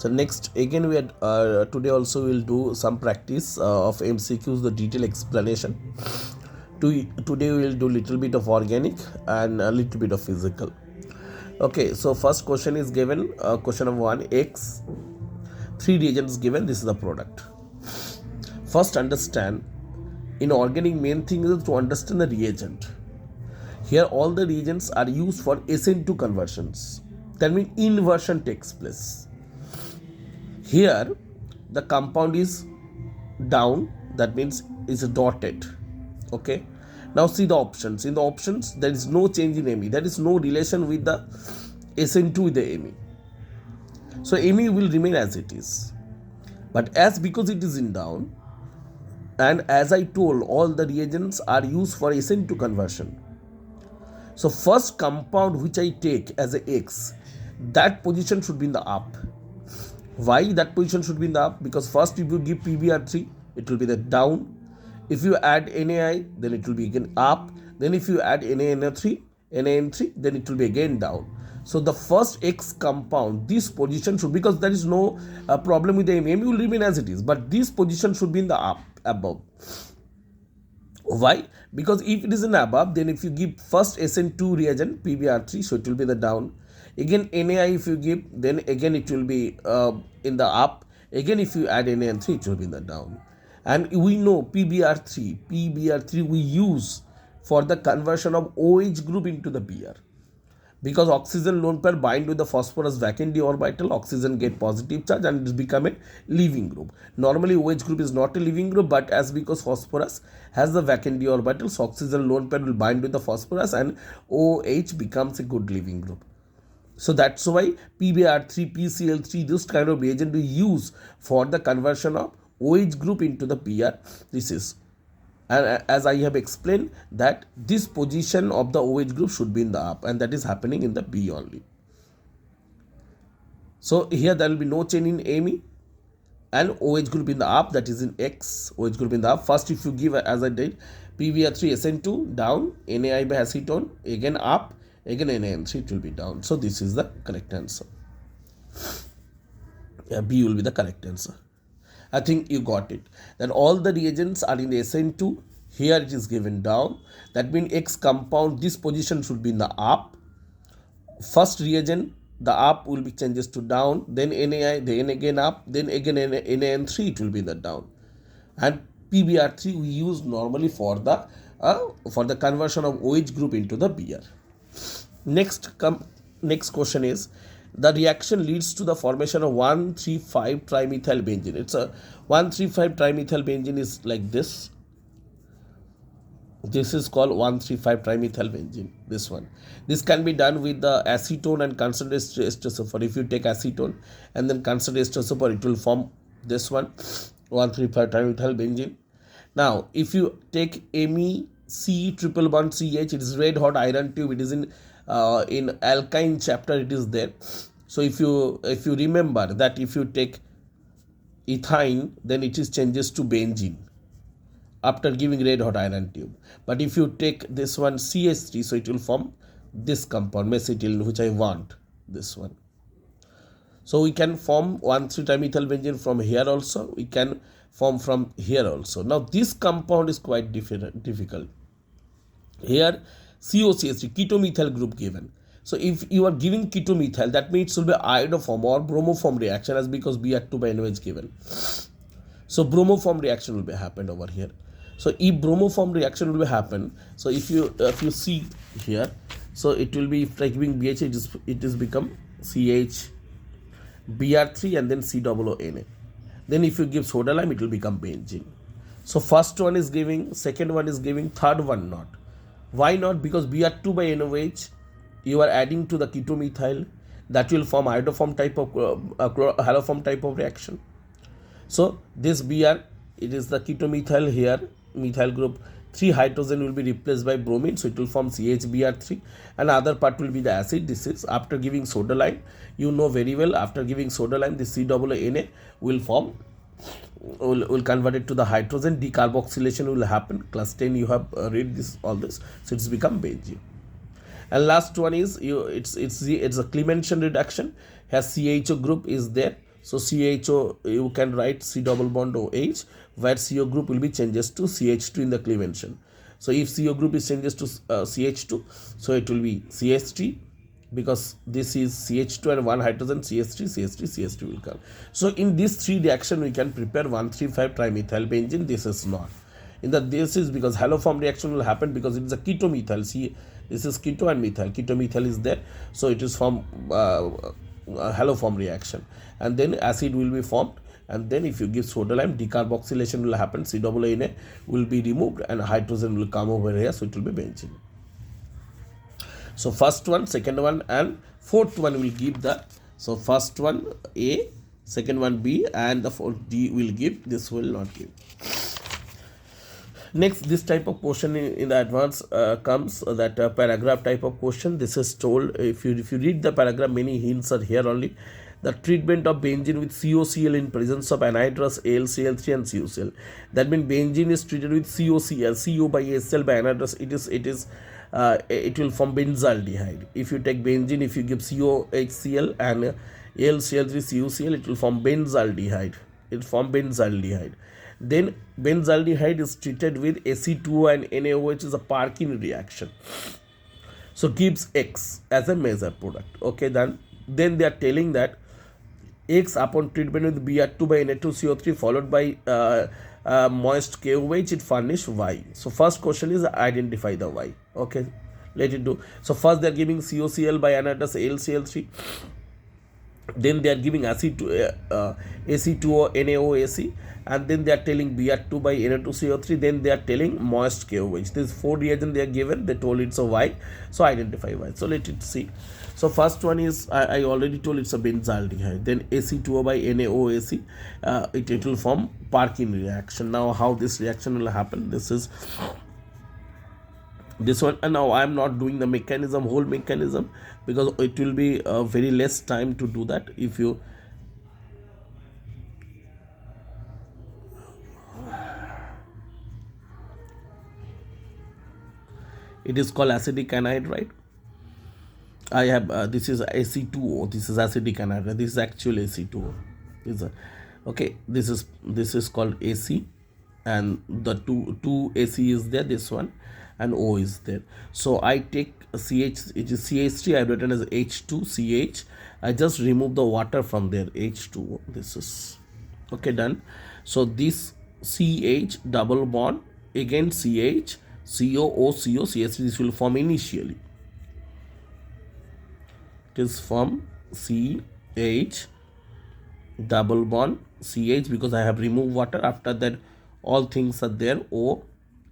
So next again we had today also we'll do some practice of MCQs, the detailed explanation. Today we will do little bit of organic and a little bit of physical. Okay, so first question is given, question number 1, X, 3 reagents given, this is the product. First understand, in organic main thing is to understand the reagent. Here all the reagents are used for SN2 conversions. That means inversion takes place. Here the compound is down, that means it's dotted. Okay, now see the options. In the options there is no change in Me, there is no relation with the SN2 with the Me. So Me will remain as it is, but as because it is in down, and as I told, all the reagents are used for SN2 conversion. So first compound which I take as a X, that position should be in the up. Why that position should be in the up? Because first if you give PBr3, it will be the down. If you add NaI, then it will be again up. Then if you add NaN3, then it will be again down. So the first X compound, this position should, because there is no problem with the Me will remain as it is, but this position should be in the up, above. Why? Because if it is in above, then if you give first SN2 reagent PBr3, so it will be the down. Again NaI if you give, then again it will be in the up. Again if you add NaN3, it will be in the down. And we know PBr3 we use for the conversion of OH group into the Br. Because oxygen lone pair bind with the phosphorus vacant d orbital, oxygen get positive charge and it become a leaving group. Normally OH group is not a leaving group, but as because phosphorus has the vacant d orbital, so oxygen lone pair will bind with the phosphorus and OH becomes a good leaving group. So that's why PBr3, PCl3, this kind of reagent we use for the conversion of OH group into the Br. This is, and as I have explained, that this position of the OH group should be in the up, and that is happening in the B only. So here there will be no change in Me, and OH group in the up, that is in X, OH group in the up. First if you give, as I did, PBr3 SN2 down, NaI by acetone, again up, again NaN3, it will be down. So this is the correct answer. B will be the correct answer. I think you got it. Then all the reagents are in SN2. Here it is given down. That means X compound, this position should be in the up. First reagent, the up will be changes to down. Then NaI, then again up. Then again NaN3, it will be in the down. And PBr3 we use normally for the conversion of OH group into the Br. Next question is, the reaction leads to the formation of 1,3,5 trimethyl benzene. It's a 1,3,5 trimethyl benzene is like this. This is called 1,3,5 trimethyl benzene. This one. This can be done with the acetone and concentrated ester sulfur. If you take acetone and then concentrated ester sulfur, it will form this one, 1,3,5 trimethyl benzene. Now, if you take Me(C)(CH), it is red hot iron tube. It is in alkyne chapter, it is there. So if you remember that if you take ethine, then it is changes to benzene after giving red hot iron tube. But if you take this one CH3, so it will form this compound mesitylene, which I want, this one. So we can form 1,3-trimethyl benzene from here also, we can form from here also. Now this compound is quite difficult. Here COCH3, ketomethyl group given. So if you are giving ketomethyl, that means it will be iodoform or bromoform reaction, as because Br2 by NO is given. So bromoform reaction will be happened over here. So if bromoform reaction will be happen, so if you see here, so it will be, if like giving BH, it is become CH Br3 and then COONA. Then if you give soda lime, it will become benzene. So first one is giving, second one is giving, third one not. Why not? Because Br2 by NOH, you are adding to the ketomethyl, that will form iodoform type of haloform type of reaction. So this Br, it is the ketomethyl here, methyl group, 3 hydrogen will be replaced by bromine, so it will form CHBr3, and other part will be the acid. This is after giving soda lime. You know very well, after giving soda lime, the COONA will form, will convert it to the hydrogen, decarboxylation will happen. Class 10 you have read this, all this, so it's become benzene. And last one is it's a Clemenson reduction. Here CHO group is there, So CHO, you can write C double bond OH, where CO group will be changes to CH2 in the cleavation. So if CO group is changes to CH2, so it will be CH3, because this is CH2 and one hydrogen, CH3, CH3, CH3 will come. So in these three reaction we can prepare 1,3,5 trimethyl benzene. This is not. In the this is because haloform reaction will happen because it is a ketomethyl. See, this is keto and methyl. Ketomethyl is there, so it is from haloform reaction, and then acid will be formed, and then if you give soda lime, decarboxylation will happen. COO will be removed and hydrogen will come over here, so it will be benzene. So first one, second one, and fourth one will give the, so first one A, second one B, and the fourth D will give. This will not give. Next, this type of question in the advance comes that paragraph type of question. This is told, if you read the paragraph, many hints are here only. The treatment of benzene with COCl in presence of anhydrous AlCl3 and COCl. That means benzene is treated with COCl, CO by SL by anhydrous. It will form benzaldehyde. If you take benzene, if you give COHCl and AlCl3 COCl, it will form benzaldehyde. It form benzaldehyde. Then benzaldehyde is treated with Ac2O and NaO, which is a Parkin reaction. So gives X as a major product. Okay, then they are telling that X upon treatment with Br2 by Na2CO3 followed by moist KOH, it furnish Y. So first question is identify the Y. Okay, let it do. So first they are giving COCl by anhydrous AlCl3. Then they are giving Ac2O NaOAC, and then they are telling Br2 by Na2CO3. Then they are telling moist KOH. These four reagents they are given. They told it's a Y, so identify Y. So let it see. So first one is I already told it's a benzaldehyde. Then Ac2O by NaOAC, it will form Parkin reaction. Now how this reaction will happen? This is this one, and now I am not doing the mechanism, whole mechanism, because it will be very less time to do that. If you it is called acidic anhydride. I have this is Ac2O, this is acidic anhydride, this is actual Ac2O. Okay, this is called AC, and the two AC is there, this one, and O is there. So I take CH, it is CH3, I have written as H2CH. I just remove the water from there, H2O. This is okay, done. So this CH double bond again CH, CO, CH3, this will form initially. It is from CH double bond CH, because I have removed water. After that all things are there, O,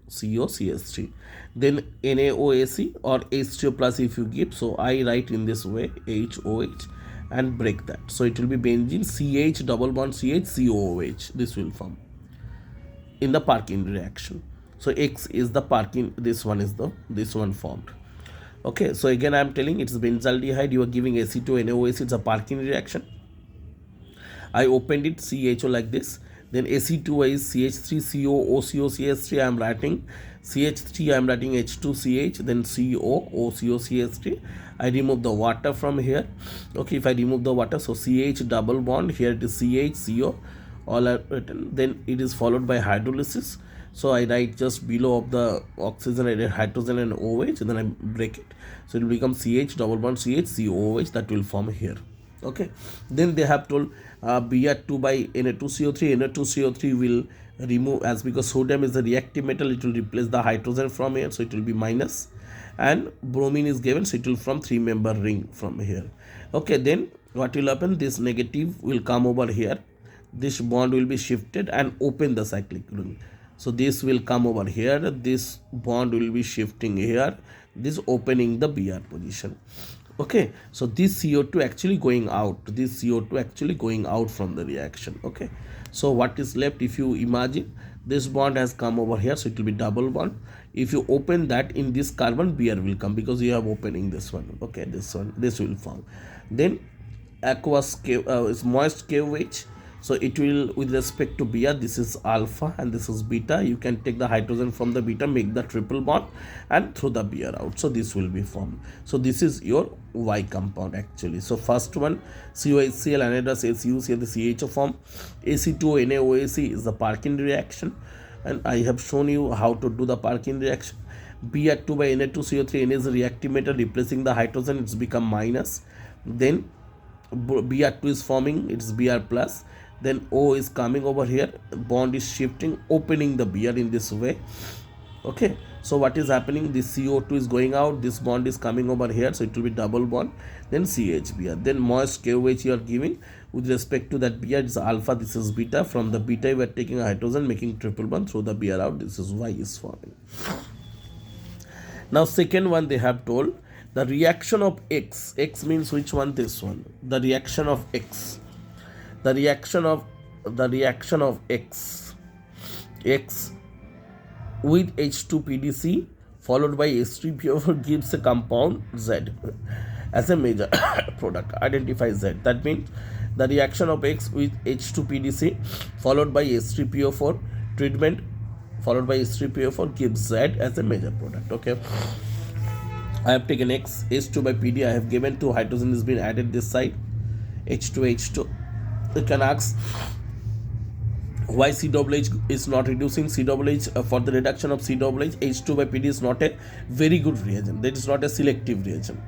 CO, CH3. Then NaOAC or H2O plus if you give. So I write in this way, HOH, and break that. So it will be benzene CH double bond CH, COOH. This will form in the Parkin reaction. So X is the Parkin, this one is this one formed. Okay, so again I am telling it's benzaldehyde, you are giving Ac2 NaOAC, it's a Parkin reaction. I opened it, CHO like this. Then Ac2 is CH3 CO, OCO, CH3. I am writing CH3, I am writing H2CH, then CO, OCO, CH3. I remove the water from here. Okay, if I remove the water, so CH double bond, here it is CH, CO, all are written. Then it is followed by hydrolysis. So I write just below of the oxygen, I write hydrogen and OH, and then I break it. So it will become CH double bond CH, COOH, that will form here. Okay, then they have told Br2 by Na2CO3. Na2CO3 will remove, as because sodium is the reactive metal, it will replace the hydrogen from here, so it will be minus, and bromine is given, so it will from 3-member ring from here. Okay, then what will happen? This negative will come over here, this bond will be shifted and open the cyclic ring. So this will come over here, this bond will be shifting here, this opening the Br position. Okay, so this CO2 actually going out, this CO2 actually going out from the reaction. Okay, so what is left? If you imagine this bond has come over here, so it will be double bond. If you open that, in this carbon Br will come, because you have opening this one. Okay, this one, this will form. Then aqueous is moist KOH. So it will, with respect to Br, this is alpha and this is beta. You can take the hydrogen from the beta, make the triple bond and throw the Br out. So this will be formed. So this is your Y compound actually. So first one, COHCl anhydrous SuCl, the CHO form. Ac2NaOAC is the Parkin reaction, and I have shown you how to do the Parkin reaction. Br2 by Na2CO3, Na is the reactive metal replacing the hydrogen, it's become minus. Then Br2 is forming, it's Br plus. Then O is coming over here, bond is shifting, opening the Br in this way. Okay, so what is happening? This CO2 is going out, this bond is coming over here, so it will be double bond. Then CHBr, then moist KOH you are giving with respect to that Br is alpha, this is beta. From the beta we are taking a hydrogen, making triple bond, throw the Br out, this is Y is forming. Now second one they have told, the reaction of X. X means which one? This one. The reaction of X. The reaction of X with H2PDC followed by H3PO4 gives a compound Z as a major product. Identify Z. That means the reaction of X with H2PDC followed by H3PO4 treatment followed by H3PO4 gives Z as a major product. Okay, I have taken X, H2 by PD, I have given 2 hydrogen is been added this side, H2H2. You can ask why COOH is not reducing. COOH for the reduction of COOH, H2 by PD is not a very good reagent, that is not a selective reagent.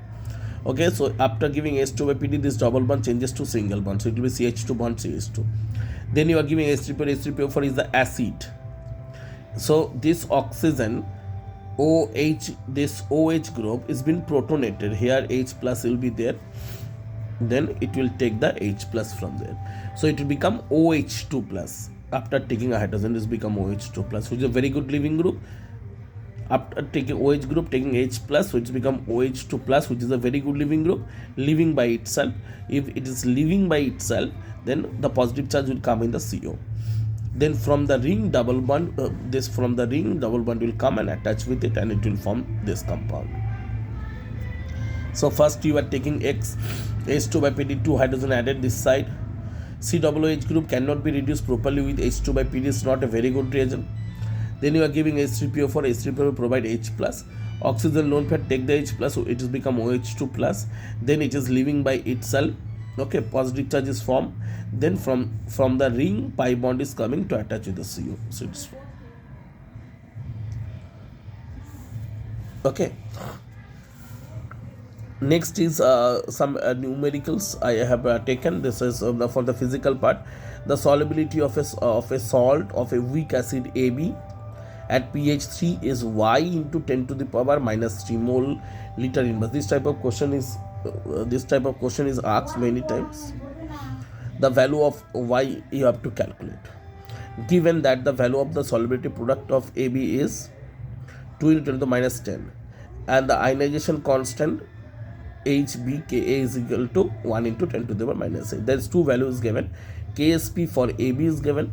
Okay, so after giving H2 by PD, this double bond changes to single bond, so it will be CH2 bond CH2. Then you are giving H3PO4 is the acid. So this oxygen OH, this OH group is been protonated. Here H plus will be there, then it will take the H plus from there, so it will become OH2 plus. After taking a hydrogen, this become OH2 plus, which is a very good leaving group. After taking OH group, taking H plus, which become OH2 plus, which is a very good leaving group, leaving by itself. If it is leaving by itself, then the positive charge will come in the CO. Then from the ring double bond, double bond will come and attach with it, and it will form this compound. So first you are taking X, H2 by PD, 2 hydrogen added this side. COOH group cannot be reduced properly with H2 by PD, is not a very good reagent. Then you are giving H3PO4, H3PO4 provide H plus. Oxygen lone pair take the H plus, so it is become OH2 plus. Then it is leaving by itself. Okay, positive charge is formed. Then from the ring, pi bond is coming to attach with the CO. So it's okay. Next is some numericals I have taken. This is for the physical part. The solubility of a salt of a weak acid AB at pH 3 is Y into 10 to the power minus 3 mole liter inverse. This type of question is asked many times. The value of Y you have to calculate. Given that the value of the solubility product of AB is 2 into 10 to the minus 10, and the ionization constant HBKA is equal to 1 into 10 to the power minus 8. There is two values given. KSP for AB is given,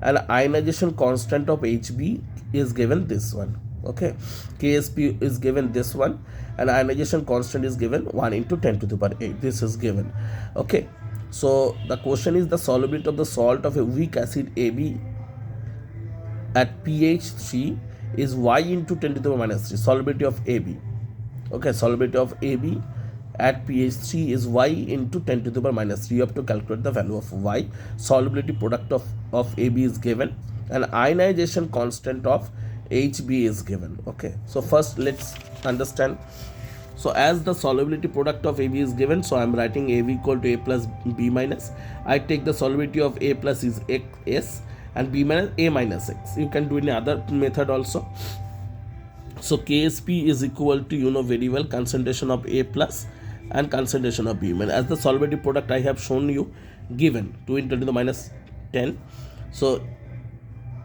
and ionization constant of HB is given this one. Okay, KSP is given this one, and ionization constant is given 1 into 10 to the power 8. This is given. Okay, so the question is the solubility of the salt of a weak acid AB at pH 3 is Y into 10 to the power minus 3. Solubility of AB. Okay, solubility of AB at pH 3 is Y into 10 to the power minus 3. You have to calculate the value of Y. Solubility product of AB is given, and ionization constant of HB is given. Okay, so first let's understand. So as the solubility product of AB is given, so I am writing AB equal to A plus B minus. I take the solubility of A plus is S and B minus A minus X. You can do any other method also. So KSP is equal to, you know very well, concentration of A plus and concentration of B minus. As the solubility product I have shown you, given 2 into 10 to the minus 10. So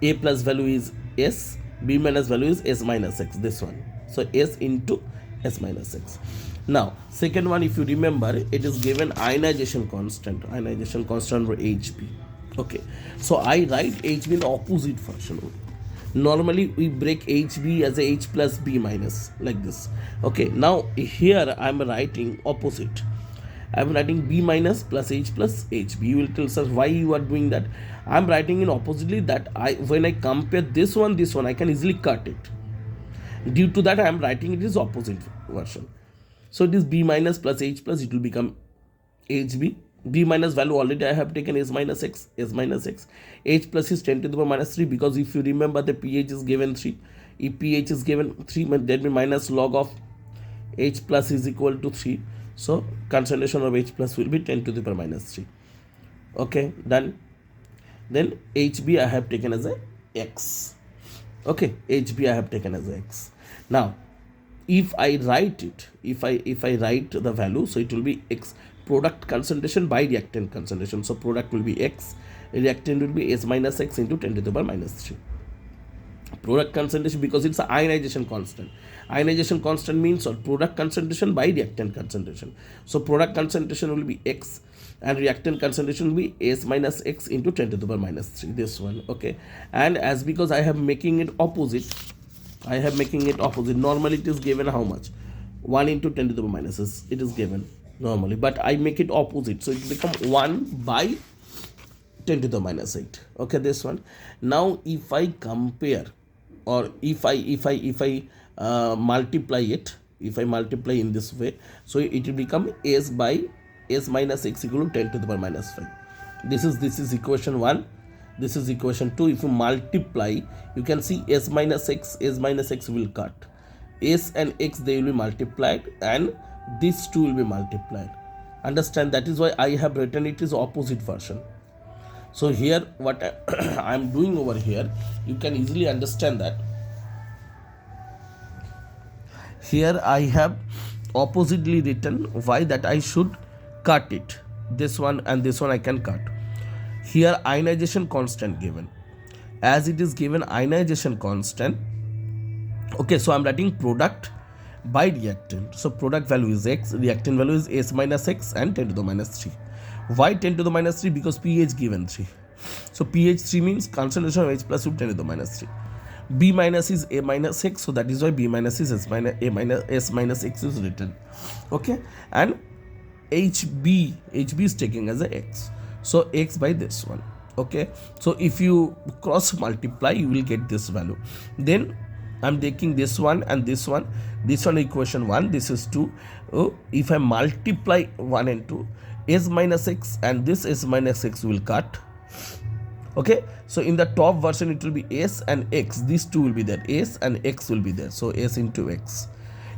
A plus value is S, B minus value is S minus X, this one. So S into S minus X. Now second one, if you remember, it is given ionization constant for HB. Okay, so I write HB in opposite function. Normally we break HB as a H plus B minus like this. Okay, now here I am writing opposite. I am writing B minus plus H plus H. You will tell us why you are doing that. I am writing in oppositely that when I compare this one, I can easily cut it. Due to that, I am writing it is opposite version. So it is B minus plus H plus, it will become HB. B minus value already I have taken S minus X, H plus is 10 to the power minus 3, because if you remember the pH is given 3. If pH is given 3, that means minus log of H plus is equal to 3. So concentration of H plus will be 10 to the power minus 3. Okay, done. Then HB I have taken as a X. Okay, HB I have taken as a X. Now, if I write it, if I write the value, so it will be X, product concentration by reactant concentration. So product will be X, reactant will be S minus X into 10 to the power minus 3. Product concentration, because it's an ionization constant. Ionization constant means product concentration by reactant concentration. So product concentration will be X and reactant concentration will be S minus X into 10 to the power minus 3. This one, okay. And as because I have making it opposite, normally it is given how much? 1 into 10 to the power minus 6, it is given normally, but I make it opposite, so it will become 1 by 10 to the minus 8. Okay, this one. Now if I compare, or if I multiply it, if I multiply in this way, so it will become S by S minus X equal to 10 to the power minus 5. This is equation 1. This is equation 2. If you multiply, you can see S minus X will cut. S and X, they will be multiplied, and these two will be multiplied. Understand? That is why I have written it is opposite version. So here what I am doing over here, you can easily understand that. Here I have oppositely written, why that I should cut it. This one and this one I can cut. Here ionization constant given. As it is given ionization constant, okay, so I am writing product by reactant. So product value is X, reactant value is S minus X and 10 to the minus 3. Why 10 to the minus 3? Because pH given 3. So pH 3 means concentration of H plus will 10 to the minus 3. B minus is A minus X, so that is why B minus is S minus X is written. Okay, and HB is taking as a X. So X by this one. Okay, so if you cross multiply, you will get this value. Then I'm taking this one and this one. This one equation 1, this is 2. If I multiply 1 and 2, S minus X and this S minus X will cut. Okay, so in the top version it will be S and X. These two will be there. S and X will be there. So S into X.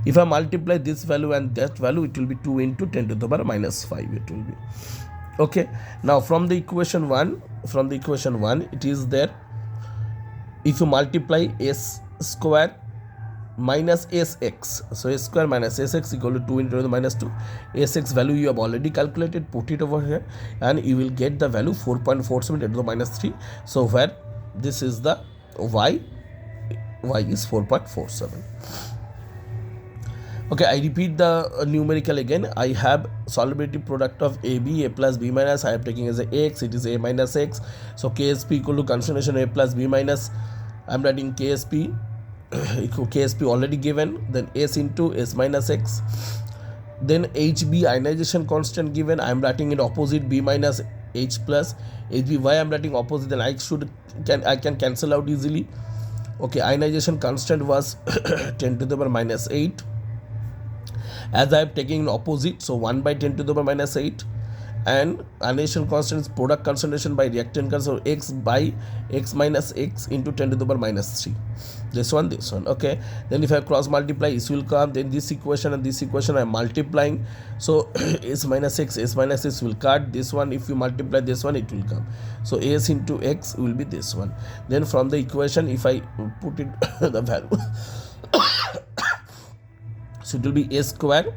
If I multiply this value and that value, it will be 2 into 10 to the power minus 5. It will be. Okay, now from the equation 1, it is there. If you multiply S square minus Sx, so S square minus Sx equal to 2 into the minus 2. Sx value you have already calculated, put it over here, and you will get the value 4.47 into the minus 3. So where this is the y is 4.47. Okay, I repeat the numerical again. I have solubility product of AB, A plus B minus. I am taking as a X, it is A minus X. So KSP equal to concentration A plus B minus. I am writing KSP. KSP already given. Then S into S minus X. Then HB ionization constant given. I am writing it opposite B minus H plus. HB, why I am writing opposite? Then I can cancel out easily. Okay, ionization constant was 10 to the power minus 8. As I am taking opposite, so 1 by 10 to the power minus 8, and ionization constant is product concentration by reactant concentration, so X by X minus X into 10 to the power minus 3. This one. Okay, then if I cross multiply, this will come. Then this equation and this equation I am multiplying, so S minus X will cut. This one, if you multiply this one, it will come. So S into X will be this one. Then from the equation, if I put it the value, so it will be S square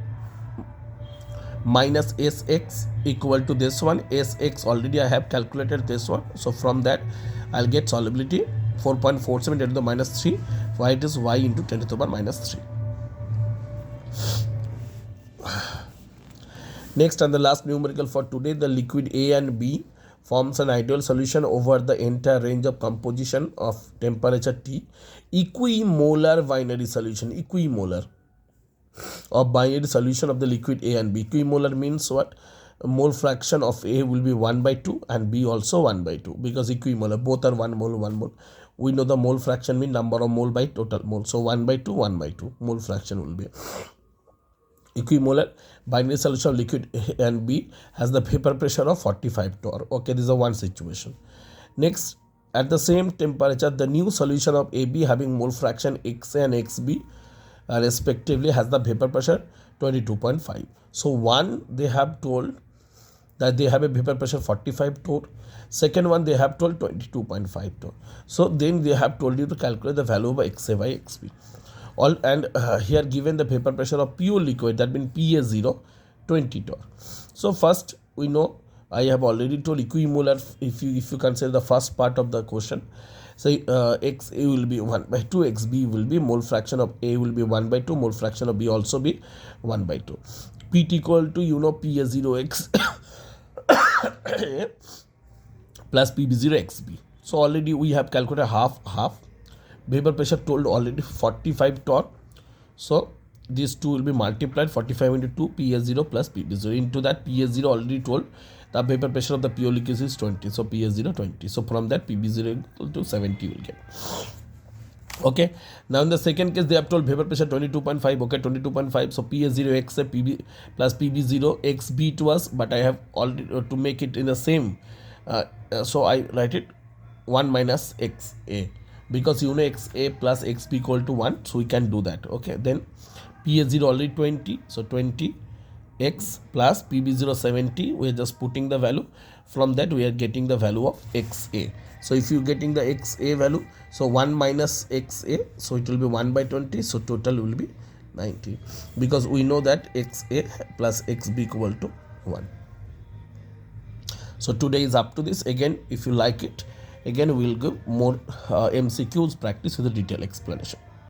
minus Sx equal to this one. Sx already I have calculated this one, so from that I'll get solubility 4.47 10 to the minus 3. Why it is y into 10 to the power minus 3. Next and the last numerical for today, the liquid A and B forms an ideal solution over the entire range of composition of temperature T. Equimolar binary solution. Equimolar. of binary solution of the liquid A and B. Equimolar means what? Mole fraction of A will be 1 by 2 and B also 1 by 2, because equimolar, both are 1 mole, 1 mole. We know the mole fraction means number of mole by total mole. So 1 by 2, 1 by 2. Mole fraction will be. Equimolar binary solution of liquid A and B has the vapor pressure of 45 torr. Okay, this is a one situation. Next, at the same temperature, the new solution of AB having mole fraction XA and XB respectively has the vapor pressure 22.5. So one, they have told that they have a vapor pressure 45 torr. Second one, they have told 22.5 torr. So then they have told you to calculate the value of XA by XB. All, and here given the vapor pressure of pure liquid, that means PA0, 20 torr. So first we know, I have already told equimolar, if you consider the first part of the question. So XA will be 1 by 2, XB will be mole fraction of A will be 1 by 2, mole fraction of B also be 1 by 2. Pt equal to, you know, PA0X plus PB0XB. So already we have calculated half. Vapor pressure told already 45 torr. So these two will be multiplied, 45 into 2, PA0 plus PB0. Into that, PA0 already told the vapor pressure of the pure liquid is 20. So PA0 20. So from that, PB0 equal to 70 will get. Okay. Now in the second case, they have told vapor pressure 22.5. Okay, 22.5. So PA0 XA PB plus PB0 XB to us. But I have already to make it in the same. So I write it 1 minus XA. Because you know XA plus XB equal to 1, so we can do that. Okay, then PA0 already 20, so 20 X plus PB0 70, we are just putting the value. From that we are getting the value of XA. So if you getting the XA value, so 1 minus XA, so it will be 1 by 20, so total will be 90, because we know that XA plus XB equal to 1. So today is up to this. Again, if you like it, again we will give more MCQs practice with a detailed explanation.